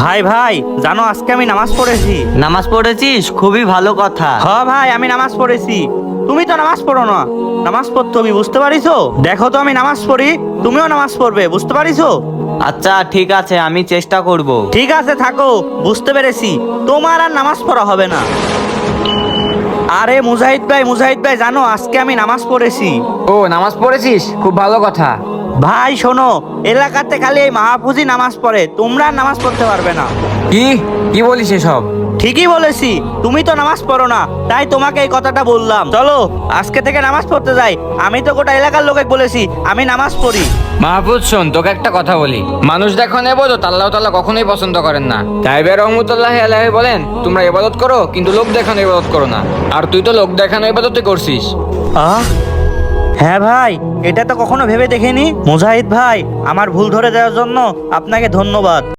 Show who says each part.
Speaker 1: ভাই ভাই জানো আজকে আমি নামাজ পড়েছি।
Speaker 2: নামাজ পড়েছিস? খুবই ভালো কথা।
Speaker 1: ভাই আমি নামাজ পড়েছি। তুমি তো নামাজ পড়ো না। নামাজ পড়তে তুমি বুঝতে পারিছো? দেখো তো আমি নামাজ পড়ি, তুমিও নামাজ পড়বে, বুঝতে পারিছো?
Speaker 2: আচ্ছা ঠিক আছে, আমি চেষ্টা করব।
Speaker 1: ঠিক আছে থাকো, বুঝতে পেরেছি। তোমার আর নামাজ পড়া হবে না। আরে মুজাহিদ ভাই জানো আজকে আমি নামাজ পড়েছি।
Speaker 3: ও, নামাজ পড়েছিস? খুব ভালো কথা।
Speaker 1: ভাই শোনো, এলাকাতে খালি এই মাহফুজি নামাজ পড়ে, তোমরা আর নামাজ পড়তে পারবে না।
Speaker 3: কি কি বলিস এসব?
Speaker 1: ঠিকই বলেছি, তুমি তো নামাজ পড়ো না, তাই তোমাকে এই কথাটা বললাম। চলো আজকে থেকে নামাজ পড়তে যাই। আমি তো গোটা এলাকার লোকে বলেছি আমি নামাজ পড়ি।
Speaker 3: মাহফুজ শোন, তোকে একটা কথা বলি। মানুষ দেখো এবাদত আল্লাহ তাআলা কখনোই পছন্দ করেন না। তাইবে রহমতুল্লাহি আলাইহি বলেন, তোমরা ইবাদত করো কিন্তু লোক দেখানো ইবাদত করো না। আর তুই তো লোক দেখানো ইবাদতই করছিস।
Speaker 1: আহ হ্যাঁ ভাই, এটা তো কখনো ভেবে দেখিনি। মুজাহিদ ভাই, আমার ভুল ধরে দেওয়ার জন্য আপনাকে ধন্যবাদ।